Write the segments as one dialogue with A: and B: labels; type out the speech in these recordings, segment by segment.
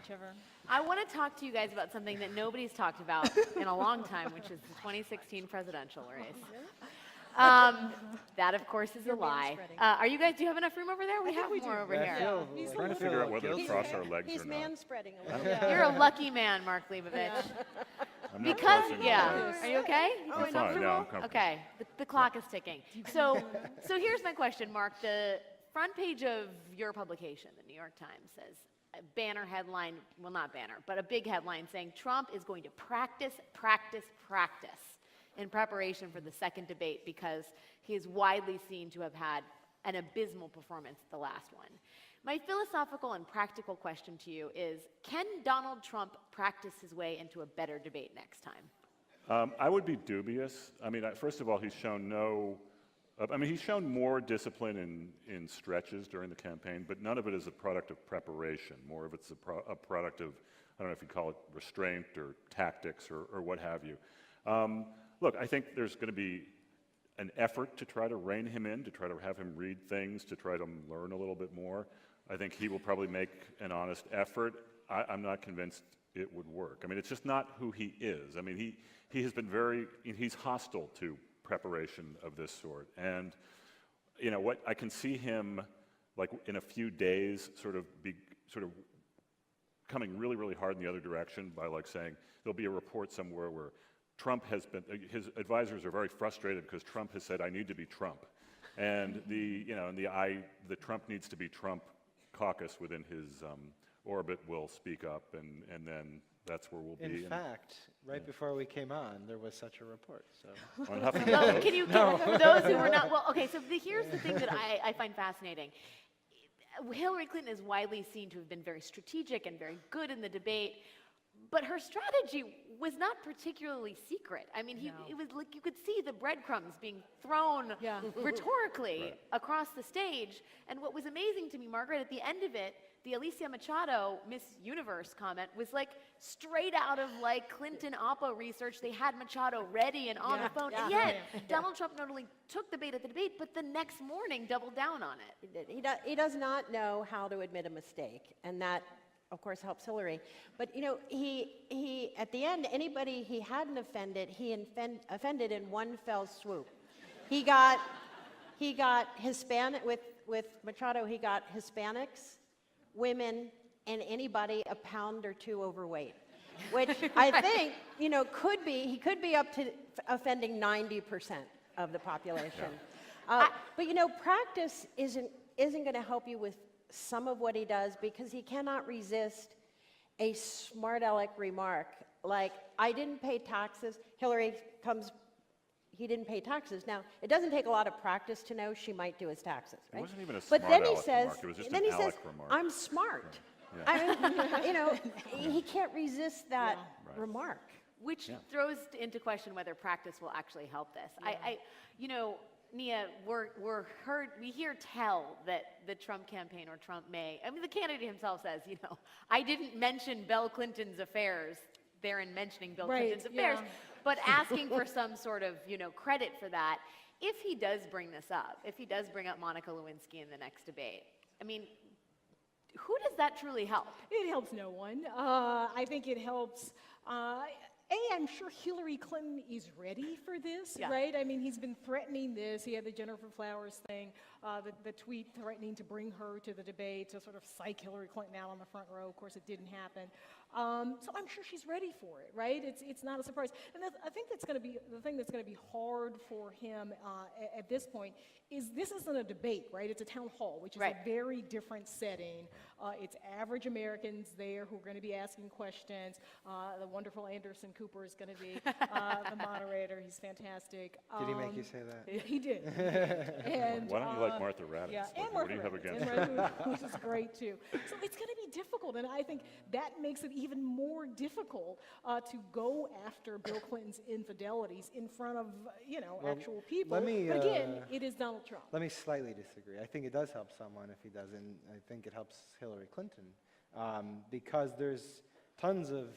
A: whichever.
B: I want to talk to you guys about something that nobody's talked about in a long time, which is the 2016 presidential race. That, of course, is a lie. Do you have enough room over there? We have more over here.
C: I'm trying to figure out whether to cross our legs or not.
D: He's man-spreading a little bit.
B: You're a lucky man, Mark Leibovich.
C: I'm not
B: Because,
C: crossing
B: yeah.
C: my legs.
B: Are you okay?
C: I'm fine. Yeah, I'm comfortable.
B: Okay. The clock is ticking. So here's my question, Mark. The front page of your publication, the New York Times, says a banner headline, well, not banner, but a big headline saying Trump is going to practice in preparation for the second debate because he is widely seen to have had an abysmal performance at the last one. My philosophical and practical question to you is, can Donald Trump practice his way into a better debate next time?
C: I would be dubious. I mean, first of all, he's shown he's shown more discipline in stretches during the campaign, but none of it is a product of preparation. More of it's a product of, I don't know if you call it restraint or tactics or what have you. Look, I think there's going to be an effort to try to rein him in, to try to have him read things, to try to learn a little bit more. I think he will probably make an honest effort. I'm not convinced it would work. I mean, it's just not who he is. I mean, he has been he's hostile to preparation of this sort. And, you know, I can see him, like, in a few days sort of coming really, really hard in the other direction by, like, saying there'll be a report somewhere where Trump has been, his advisors are very frustrated because Trump has said, I need to be Trump. And the Trump needs to be Trump caucus within his orbit will speak up, and then that's where we'll be.
E: In fact, right before we came on, there was such a report. So,
C: on Huffington
B: Well,
C: Post.
B: can you, for those who are not, well, okay, so here's the thing that I find fascinating. Hillary Clinton is widely seen to have been very strategic and very good in the debate, but her strategy was not particularly secret. I mean, it was like you could see the breadcrumbs being thrown rhetorically across the stage. And what was amazing to me, Margaret, at the end of it, the Alicia Machado Miss Universe comment was like straight out of like Clinton Oppo research. They had Machado ready and on the phone. And yet, Donald Trump not only took the bait at the debate, but the next morning doubled down on it.
D: He does not know how to admit a mistake, and that, of course, helps Hillary. But, you know, he at the end, anybody he hadn't offended, he offended in one fell swoop. He got Hispanic, with Machado, he got Hispanics, women, and anybody a pound or two overweight, which I think, you know, he could be up to offending 90% of the population. But, you know, practice isn't going to help you with some of what he does, because he cannot resist a smart aleck remark like, I didn't pay taxes. Hillary comes, he didn't pay taxes. Now, it doesn't take a lot of practice to know she might do his taxes, right?
C: It wasn't even a smart aleck remark. It was just an aleck remark.
D: I'm smart. I mean, you know, he can't resist that remark.
B: Which throws into question whether practice will actually help this. You know, Nia, we hear tell that the Trump campaign or Trump may, I mean, the candidate himself says, you know, I didn't mention Bill Clinton's affairs, therein mentioning Bill Clinton's affairs, but asking for some sort of, you know, credit for that. If he does bring this up, if he does bring up Monica Lewinsky in the next debate, I mean, who does that truly help?
A: It helps no one. I think it helps. I'm sure Hillary Clinton is ready for this, right? I mean, he's been threatening this. He had the Jennifer Flowers thing, the tweet threatening to bring her to the debate to sort of psych Hillary Clinton out on the front row. Of course, it didn't happen. So I'm sure she's ready for it, right? It's not a surprise. And I think that's going to be the thing that's going to be hard for him at this point is this isn't a debate, right? It's a town hall, which is a very different setting. It's average Americans there who are going to be asking questions. The wonderful Anderson Cooper is going to be the moderator. He's fantastic.
E: Did he make you say that?
A: He did. And,
C: why don't you like Martha Raddatz?
A: Yeah, and
C: what do you have against
A: her?
C: her?
A: Which is great, too. So it's going to be difficult, and I think that makes it even more difficult to go after Bill Clinton's infidelities in front of, you know, actual people. But again, it is Donald Trump.
E: Let me slightly disagree. I think it does help someone if he doesn't. I think it helps Hillary Clinton because there's tons of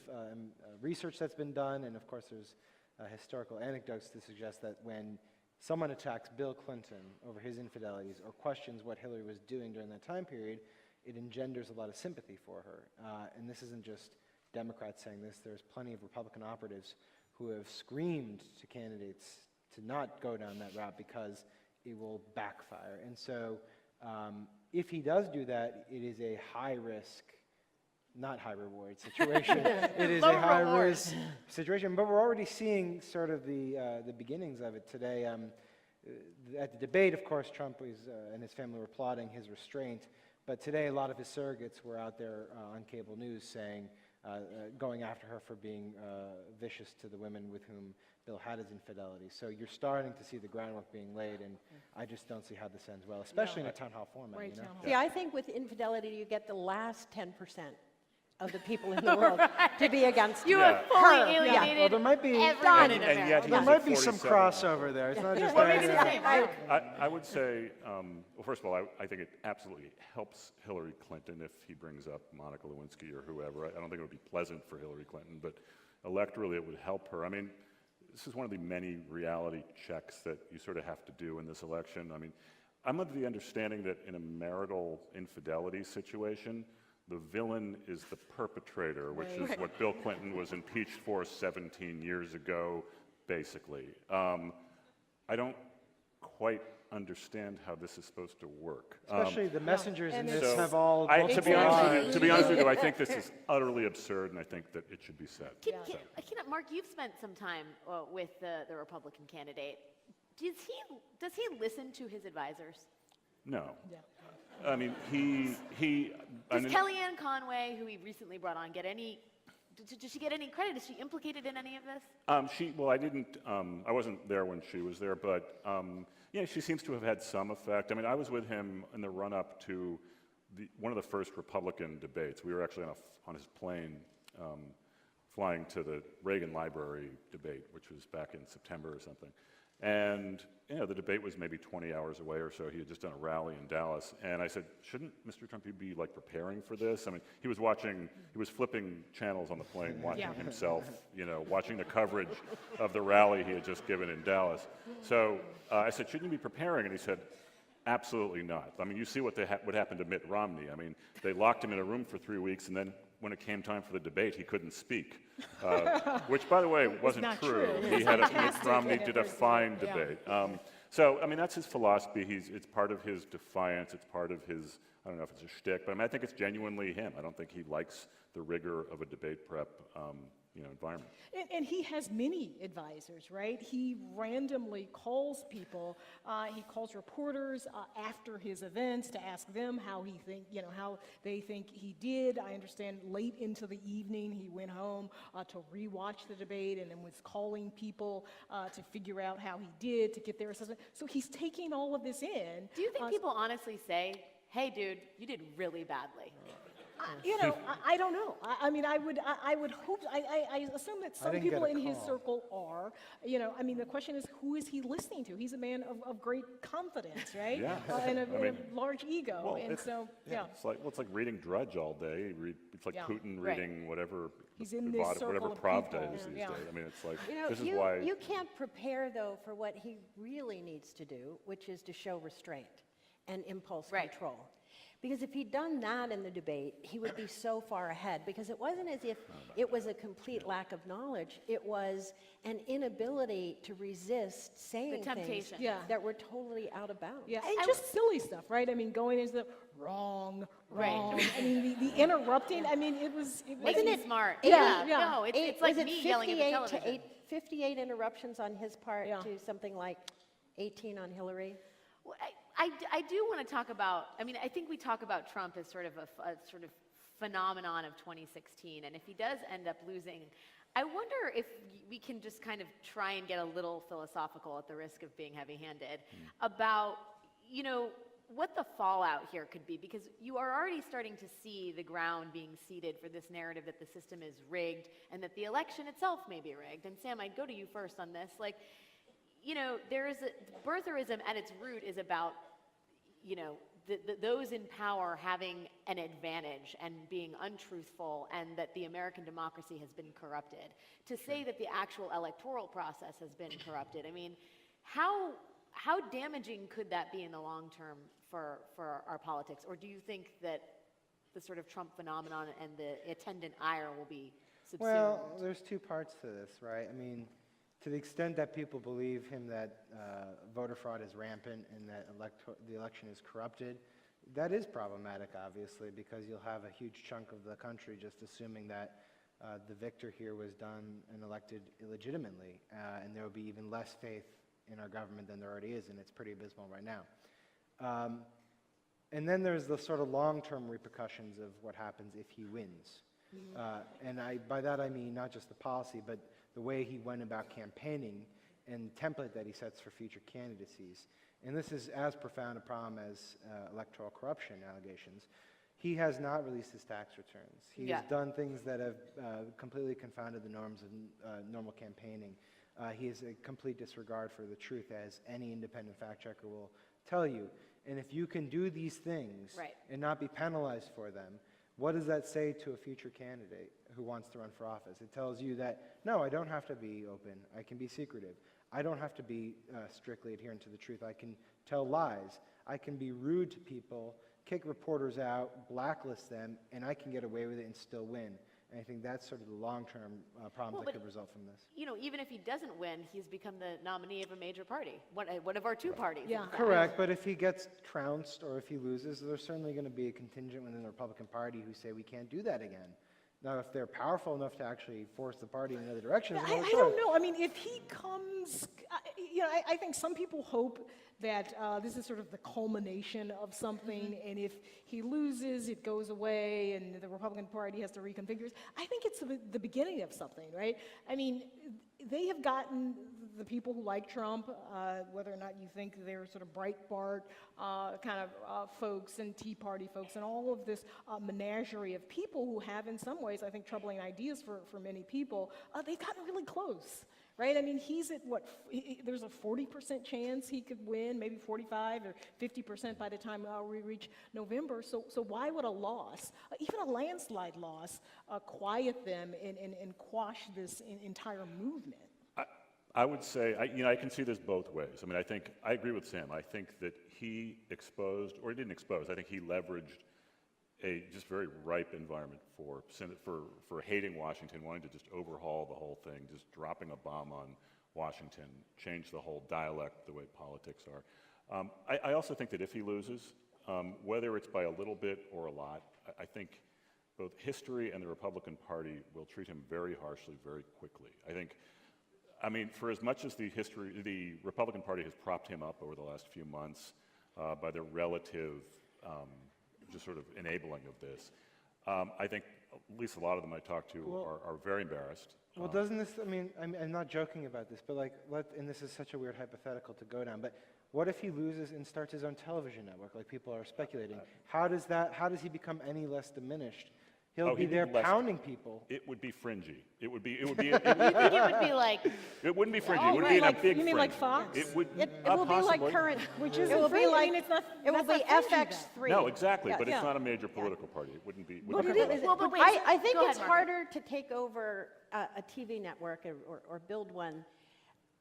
E: research that's been done, and of course there's historical anecdotes to suggest that when someone attacks Bill Clinton over his infidelities or questions what Hillary was doing during that time period, it engenders a lot of sympathy for her. And this isn't just Democrats saying this. There's plenty of Republican operatives who have screamed to candidates to not go down that route because it will backfire. And so if he does do that, it is a high risk, not high reward situation. It is a high risk situation, but we're already seeing sort of the beginnings of it today. At the debate, of course, Trump and his family were applauding his restraint, but today a lot of his surrogates were out there on cable news saying, going after her for being vicious to the women with whom Bill had his infidelity. So you're starting to see the groundwork being laid, and I just don't see how this ends well, especially in a town hall format.
A: Right,
E: you know?
A: town hall.
D: See, I think with infidelity, you get the last 10% of the people in the world to be against
B: You
D: her.
B: have fully
E: Well,
B: alienated
E: there might be,
B: everyone in
C: and yet
B: America.
E: there
C: he's
E: might
C: at
E: be some
C: 47.
E: crossover there. It's not just
B: What were you
E: that,
B: gonna say, Mark?
C: I would say, well, first of all, I think it absolutely helps Hillary Clinton if he brings up Monica Lewinsky or whoever. I don't think it would be pleasant for Hillary Clinton, but electorally it would help her. I mean, this is one of the many reality checks that you sort of have to do in this election. I mean, I'm of the understanding that in a marital infidelity situation, the villain is the perpetrator, which is what Bill Clinton was impeached for 17 years ago, basically. I don't quite understand how this is supposed to work.
E: especially the messengers in
A: and
E: this
C: So,
E: have all
C: to be
E: multiple
C: honest
E: lives.
C: to be honest with you, I think this is utterly absurd, and I think that it should be said.
B: Mark, you've spent some time with the Republican candidate. Does he listen to his advisors?
C: No.
A: Yeah.
C: I mean, I
B: Does
C: mean,
B: Kellyanne Conway, who he recently brought on, get any? Does she get any credit? Is she implicated in any of this?
C: well, I wasn't there when she was there, but yeah, she seems to have had some effect. I mean, I was with him in the run-up to one of the first Republican debates. We were actually on his plane flying to the Reagan Library debate, which was back in September or something. And the debate was maybe 20 hours away or so. He had just done a rally in Dallas, and I said, "Shouldn't Mr. Trump be like preparing for this?" I mean, he was flipping channels on the plane, watching himself, watching the coverage of the rally he had just given in Dallas. So I said, "Shouldn't you be preparing?" And he said, "Absolutely not. I mean, you see what happened to Mitt Romney. I mean, they locked him in a room for 3 weeks, and then when it came time for the debate, he couldn't speak," which, by the way, wasn't
A: not
C: true.
A: true.
C: Mitt Romney did a fine debate. So, I mean, that's his philosophy. It's part of his defiance. It's part of his, I don't know if it's a shtick, but I mean, I think it's genuinely him. I don't think he likes the rigor of a debate prep environment.
A: And he has many advisors, right? He randomly calls people. He calls reporters after his events to ask them how they think he did. I understand late into the evening he went home to rewatch the debate and then was calling people to figure out how he did, to get their assessment. So he's taking all of this in.
B: Do you think people honestly say, "Hey, dude, you did really badly"?
A: I don't know. I mean, I would hope. I assume that some
E: didn't get
A: people
E: a
A: in his
E: call.
A: circle are. I mean, the question is, who is he listening to? He's a man of great confidence, right?
C: Yeah.
A: And
C: I mean,
A: a large ego,
C: well,
A: and so yeah.
C: It's like reading Drudge all day. It's like
A: Yeah.
C: Putin
B: Right.
C: reading whatever
A: He's in this circle
C: whatever
A: of
C: Pravda
A: people.
C: is these
A: Yeah.
C: days. I mean, it's like this is
D: you,
C: why.
D: you can't prepare, though, for what he really needs to do, which is to show restraint and impulse control. Because if he'd done that in the debate, he would be so far ahead. Because it wasn't as if it was a complete lack of knowledge. It was an inability to resist saying
B: temptation.
D: things that were totally out of bounds.
A: Yeah, and just silly stuff, right? I mean, going into the wrong. I mean, the interrupting. I mean, it was.
B: Wasn't it smart?
A: Yeah.
B: No, it's like
D: was it
B: me yelling at the
D: 58 to
B: television.
D: 58 interruptions on his part to something like 18 on Hillary?
B: Well, I do want to talk about, I mean, I think we talk about Trump as sort of a sort of phenomenon of 2016, and if he does end up losing, I wonder if we can just kind of try and get a little philosophical at the risk of being heavy-handed about, what the fallout here could be, because you are already starting to see the ground being seeded for this narrative that the system is rigged and that the election itself may be rigged. And Sam, I'd go to you first on this. Like, there is birtherism at its root is about, those in power having an advantage and being untruthful, and that the American democracy has been corrupted. To say that the actual electoral process has been corrupted, I mean, how damaging could that be in the long term for our politics? Or do you think that the sort of Trump phenomenon and the attendant ire will be subsumed?
E: Well, there's two parts to this, right? I mean, to the extent that people believe him that voter fraud is rampant and that the election is corrupted, that is problematic, obviously, because you'll have a huge chunk of the country just assuming that the victor here was done and elected illegitimately, and there will be even less faith in our government than there already is, and it's pretty abysmal right now. And then there's the sort of long-term repercussions of what happens if he wins. And by that I mean not just the policy, but the way he went about campaigning and the template that he sets for future candidacies. And this is as profound a problem as electoral corruption allegations. He has not released his tax returns. He has done things that have completely confounded the norms of normal campaigning. He has a complete disregard for the truth, as any independent fact checker will tell you. And if you can do these things and not be penalized for them, what does that say to a future candidate who wants to run for office? It tells you that, no, I don't have to be open. I can be secretive. I don't have to be strictly adherent to the truth. I can tell lies. I can be rude to people, kick reporters out, blacklist them, and I can get away with it and still win. And I think that's sort of the long-term problems that could result from this.
B: You know, even if he doesn't win, he's become the nominee of a major party, one of our two parties.
A: Yeah.
E: Correct, but if he gets trounced or if he loses, there's certainly going to be a contingent within the Republican Party who say we can't do that again. Now, if they're powerful enough to actually force the party in another direction, it's another
A: I don't know. I mean, if he comes, I think some people hope that this is sort of the culmination of something, and if he loses, it goes away, and the Republican Party has to reconfigure. I think it's the beginning of something, right? I mean, they have gotten the people who like Trump, whether or not you think they're sort of Breitbart kind of folks and Tea Party folks and all of this menagerie of people who have, in some ways, I think, troubling ideas for many people, they've gotten really close. Right? I mean, he's at what, there's a 40% chance he could win, maybe 45 or 50% by the time we reach November. So why would a loss, even a landslide loss, quiet them and quash this entire movement?
C: I would say, I can see this both ways. I mean, I agree with Sam. I think that he exposed, or he didn't expose, I think he leveraged a just very ripe environment for hating Washington, wanting to just overhaul the whole thing, just dropping a bomb on Washington, change the whole dialect, the way politics are. I also think that if he loses, whether it's by a little bit or a lot, I think both history and the Republican Party will treat him very harshly, very quickly. I mean, for as much as the Republican Party has propped him up over the last few months by their relative just sort of enabling of this. I think at least a lot of them I talk to are very embarrassed.
E: Well, doesn't this, I mean, I'm not joking about this, but and this is such a weird hypothetical to go down, but what if he loses and starts his own television network, like people are speculating? How does he become any less diminished? He'll be there pounding people.
C: It would be fringy. It would be.
B: You think it would be like?
C: It wouldn't be fringy. It would be in a big fringe.
A: You mean like Fox?
C: It would.
D: It will be like current,
A: Which is
D: it will be like,
A: it's not,
D: it will be FX3.
C: No, exactly.
D: Yeah.
C: But it's not a major political party. It wouldn't be.
A: But it is.
B: Well, but wait,
D: I think
B: go
D: it's
B: ahead, Margaret.
D: harder to take over a TV network or build one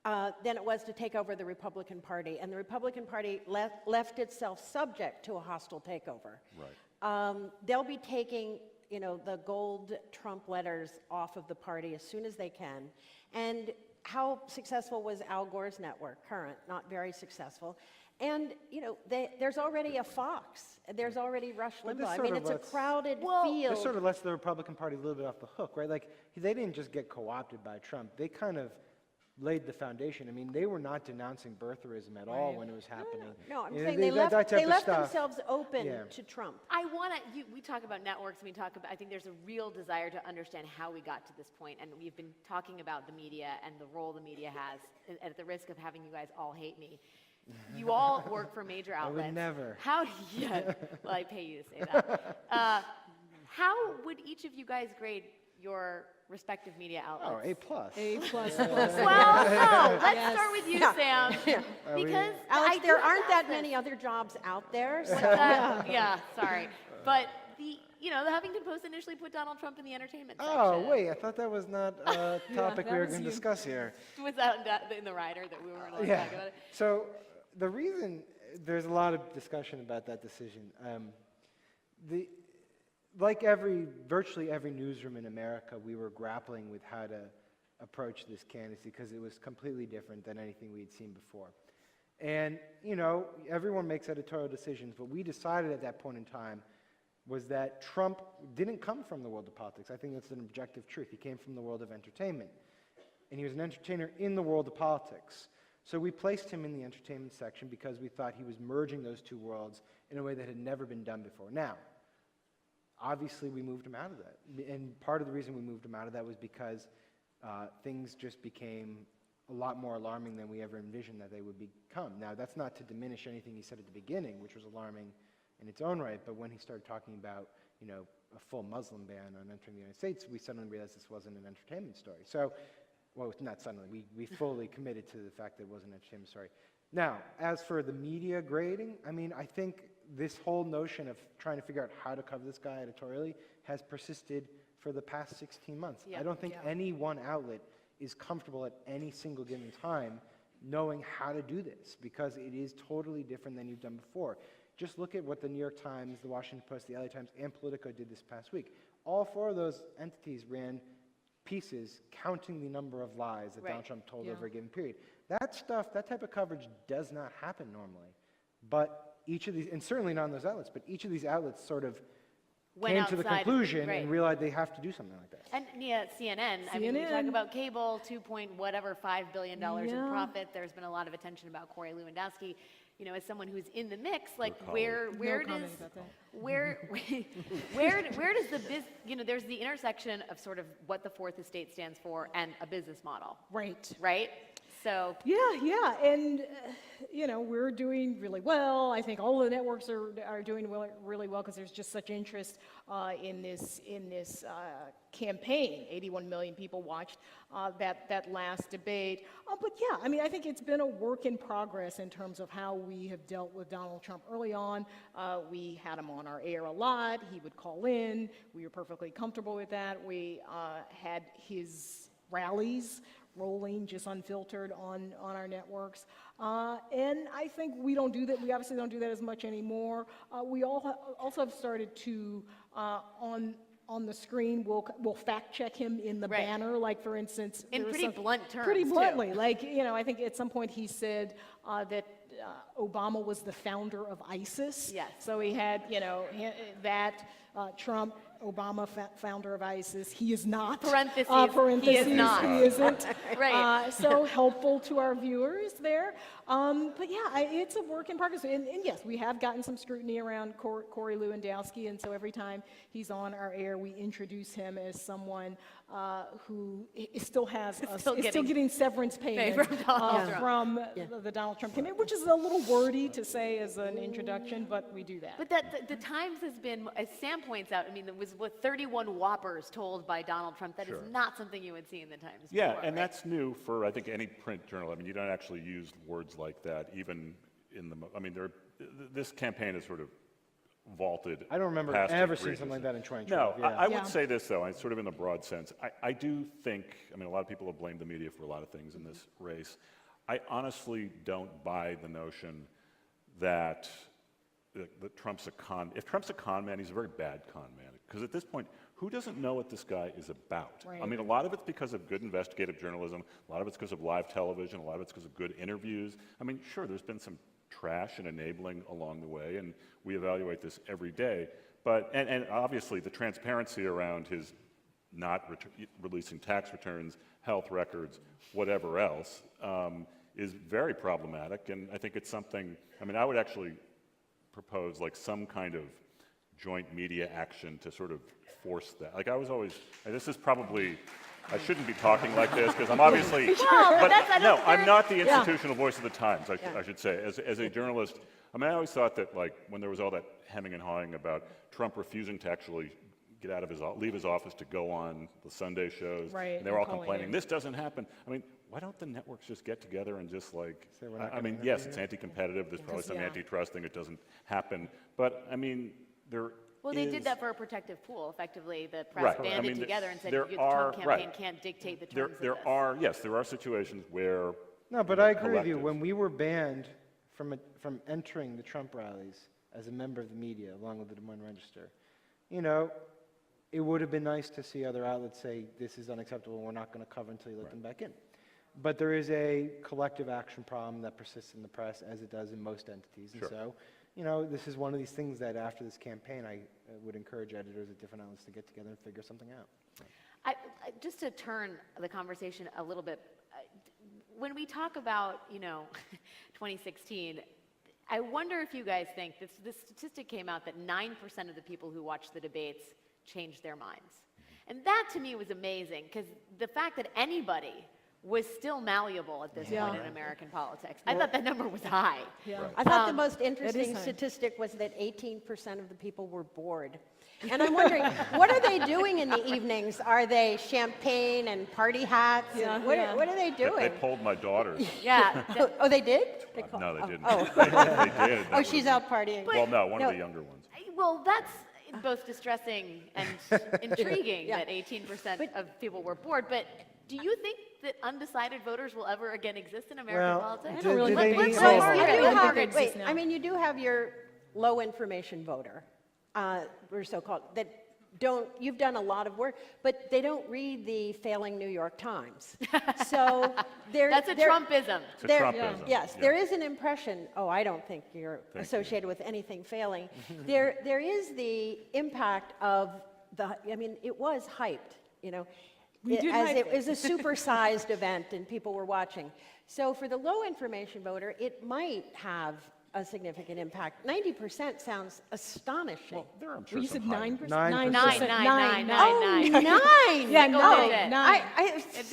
D: than it was to take over the Republican Party. And the Republican Party left itself subject to a hostile takeover.
C: Right.
D: They'll be taking the gold Trump letters off of the party as soon as they can. And how successful was Al Gore's network? Current, not very successful. And, there's already a Fox. There's already Rush Limbaugh. I mean, it's a crowded field.
E: This sort of lets the Republican Party a little bit off the hook, right? Like, they didn't just get co-opted by Trump. They kind of laid the foundation. I mean, they were not denouncing birtherism at all when it was happening.
D: No, I'm saying they left themselves open to Trump.
B: We talk about networks, and I think there's a real desire to understand how we got to this point, and we've been talking about the media and the role the media has, at the risk of having you guys all hate me. You all work for major outlets.
E: I would never.
B: Well, I pay you to say that. How would each of you guys grade your respective media outlets?
E: Oh, A+.
A: A++.
B: Well, no, let's start with you, Sam. Because
D: Alex, there aren't that many other jobs out there. So.
B: Yeah, sorry. But the Huffington Post initially put Donald Trump in the entertainment section.
E: Oh, wait, I thought that was not a topic we were going to discuss here.
B: Was that in the rider that we weren't allowed to talk about it?
E: So the reason there's a lot of discussion about that decision, like virtually every newsroom in America, we were grappling with how to approach this candidacy because it was completely different than anything we had seen before. And, you know, everyone makes editorial decisions. What we decided at that point in time was that Trump didn't come from the world of politics. I think that's an objective truth. He came from the world of entertainment. And he was an entertainer in the world of politics. So we placed him in the entertainment section because we thought he was merging those two worlds in a way that had never been done before. Now, obviously we moved him out of that. And part of the reason we moved him out of that was because things just became a lot more alarming than we ever envisioned that they would become. Now, that's not to diminish anything he said at the beginning, which was alarming in its own right, but when he started talking about, you know, a full Muslim ban on entering the United States, we suddenly realized this wasn't an entertainment story. So, well, not suddenly, we fully committed to the fact that it was an entertainment story. Now, as for the media grading, I mean, I think this whole notion of trying to figure out how to cover this guy editorially has persisted for the past 16 months.
B: Yeah.
E: I don't think any one outlet is comfortable at any single given time knowing how to do this because it is totally different than you've done before. Just look at what the New York Times, the Washington Post, the LA Times, and Politico did this past week. All four of those entities ran pieces counting the number of lies that Donald Trump told over a given period. That stuff, that type of coverage does not happen normally. But each of these, and certainly not on those outlets, but each of these outlets sort of came to the conclusion and realized they have to do something like that.
B: And CNN, I mean, we talk about cable, $2.5 billion in profit. There's been a lot of attention about Corey Lewandowski. You know, as someone who's in the mix, like where does the business, you know, there's the intersection of sort of what the Fourth Estate stands for and a business model. Right? So
A: yeah, and you know, we're doing really well. I think all the networks are doing really well because there's just such interest in this campaign. 81 million people watched that last debate. But yeah, I mean, I think it's been a work in progress in terms of how we have dealt with Donald Trump. Early on, we had him on our air a lot. He would call in. We were perfectly comfortable with that. We had his rallies rolling just unfiltered on our networks. And I think we don't do that. We obviously don't do that as much anymore. We also have started to, on the screen, we'll fact check him in the banner. Like, for instance,
B: in pretty blunt terms.
A: Pretty bluntly. Too. Like, you know, I think at some point he said that Obama was the founder of ISIS.
B: Yes.
A: So he had, you know, that Trump, Obama, founder of ISIS. He is not.
B: Parentheses.
A: He is not. He isn't.
B: Right.
A: So helpful to our viewers there. But yeah, it's a work in progress. And yes, we have gotten some scrutiny around Corey Lewandowski, and so every time he's on our air, we introduce him as someone who still getting severance payment from the Donald Trump campaign, which is a little wordy to say as an introduction, but we do that.
B: But the Times has been, as Sam points out, I mean, there was 31 whoppers told by Donald Trump. That is not something you would see in the Times before,
C: and that's new for, I think, any print journal. I mean, you don't actually use words like that, even in the, I mean, this campaign is sort of vaulted.
E: I don't remember ever seeing something like that in 2012.
C: No, I would say this, though, sort of in the broad sense. I do think, I mean, a lot of people have blamed the media for a lot of things in this race. I honestly don't buy the notion that Trump's if Trump's a con man, he's a very bad con man. Because at this point, who doesn't know what this guy is about?
A: Right.
C: I mean, a lot of it's because of good investigative journalism, a lot of it's because of live television, a lot of it's because of good interviews. I mean, sure, there's been some trash and enabling along the way, and we evaluate this every day. But, and obviously, the transparency around his not releasing tax returns, health records, whatever else, is very problematic, and I think it's something, I mean, I would actually propose like some kind of joint media action to sort of force that. Like I was always, this is probably, I shouldn't be talking like this because I'm obviously, I'm not the institutional voice of the Times, I should say. As a journalist, I mean, I always thought that like when there was all that hemming and hawing about Trump refusing to actually get out of leave his office to go on the Sunday shows, and they were all complaining, this doesn't happen. I mean, why don't the networks just get together and just like, I mean, yes, it's anti-competitive, there's probably some antitrust thing, it doesn't happen, but I mean,
B: Well, they did that for a protective pool. Effectively, the press banded together and said, the Trump campaign can't dictate the terms of this.
C: There are situations where...
E: No, but I agree with you. When we were banned from entering the Trump rallies as a member of the media, along with the Des Moines Register, it would have been nice to see other outlets say, this is unacceptable, we're not going to cover until you let them back in. But there is a collective action problem that persists in the press, as it does in most entities. And so, this is one of these things that after this campaign, I would encourage editors at different outlets to get together and figure something out.
B: Just to turn the conversation a little bit, when we talk about, 2016, I wonder if you guys think, this statistic came out that 9% of the people who watched the debates changed their minds. And that to me was amazing, because the fact that anybody was still malleable at this point in American politics. I thought that number was high.
A: Yeah.
D: I thought the most interesting
A: high.
D: statistic was that 18% of the people were bored. And I'm wondering, what are they doing in the evenings? Are they champagne and party hats? And what are they doing?
C: They polled my daughters.
B: Yeah.
D: Oh, they did?
C: No, they didn't.
D: Oh,
C: They did.
D: oh, she's out partying.
C: Well, no, one of the younger ones.
B: Well, that's both distressing and intriguing that 18% of people were bored. But do you think that undecided voters will ever again exist in American politics?
A: I don't really think
B: Let's
A: they
B: go,
A: exist.
B: Margaret.
A: I don't think they exist
D: Wait,
A: now.
D: I mean, you do have your low information voter, or so-called, that you've done a lot of work, but they don't read the failing New York Times. So
B: That's a Trumpism.
C: It's a Trumpism.
D: Yes,
C: Yeah.
D: there is an impression, I don't think you're
C: Thank
D: associated with anything failing. There is the impact of it was hyped,
A: We did
D: as
A: hype
D: it was a supersized event and people were watching. So for the low information voter, it might have a significant impact. 90% sounds astonishing.
C: Well, there I'm sure
A: Well, you
C: some
A: said
C: high-
A: 9%?
E: 9%.
B: 9.
D: Oh, 9!
A: Yeah,
B: Single
A: nine.
B: digit.
A: Nine.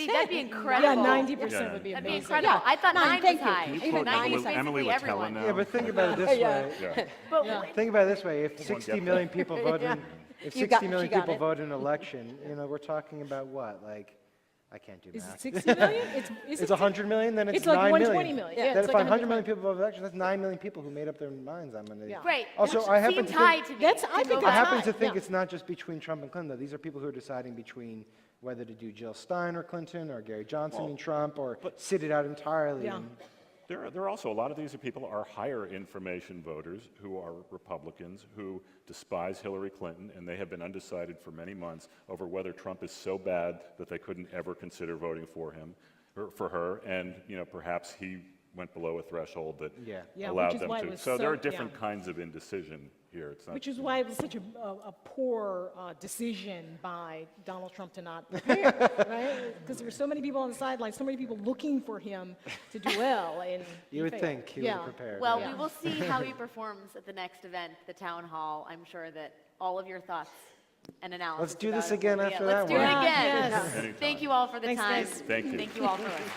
B: That'd be incredible.
A: Yeah, 90%
C: Yeah.
A: would be
B: That'd be
A: amazing.
B: incredible.
D: Yeah.
B: I thought 9 was
D: thank you.
B: high.
C: Can you
D: Even
C: quote
B: 90 is
C: Emily
B: basically
C: Watella
B: everyone.
C: now?
E: Yeah, but think about it this way.
C: Yeah.
B: But
E: Think about it this way: if
C: Someone
E: 60
C: get
E: million
C: that.
E: people vote in, if
D: You
E: 60
D: got-
E: million
D: she got
E: people
D: it.
E: vote in an election, we're talking about what? Like, I can't do
A: Is
E: math.
A: it 60 million?
E: It's 100 million, then it's
A: It's like
E: 9 million.
A: 120 million. Yeah,
E: Then
A: it's
E: if
A: like
E: 100 million people vote in elections, that's 9 million people who made up their minds on Monday.
A: Yeah.
B: Right.
E: Also,
B: That
E: I happen
B: seems
E: to
B: high
E: think-
B: to me.
A: That's- I think
E: I
A: that's
E: happen
A: high,
E: to think
A: yeah.
E: it's not just between Trump and Clinton, though. These are people who are deciding between whether to do Jill Stein or Clinton or Gary Johnson and Trump or sit it out entirely.
A: Yeah.
E: and-
C: There are also, a lot of these people are higher information voters who are Republicans who despise Hillary Clinton, and they have been undecided for many months over whether Trump is so bad that they couldn't ever consider voting for him, or for her, and perhaps he went below a threshold that
E: Yeah.
A: Yeah,
C: allowed
A: which is
C: them
A: why it
C: to.
A: was
C: So there
A: so-
C: are different
A: yeah.
C: kinds of indecision here. It's not.
A: Which is why it was such a poor decision by Donald Trump to not prepare, right? Because there were so many people on the sidelines, so many people looking for him to do well. And
E: You would
A: failed.
E: think he would have prepared.
B: Well,
A: Yeah.
B: we will see how he performs at the next event, the town hall. I'm sure that all of your thoughts and analysis.
E: Let's do
B: about
E: this
B: it will
E: again
B: be-
E: after
B: Let's
E: that
B: do it
E: one.
B: again.
A: Yes.
C: Anytime.
B: Thank you all for the
A: Thanks,
B: time.
A: guys.
C: Thank you.
B: Thank you all for listening.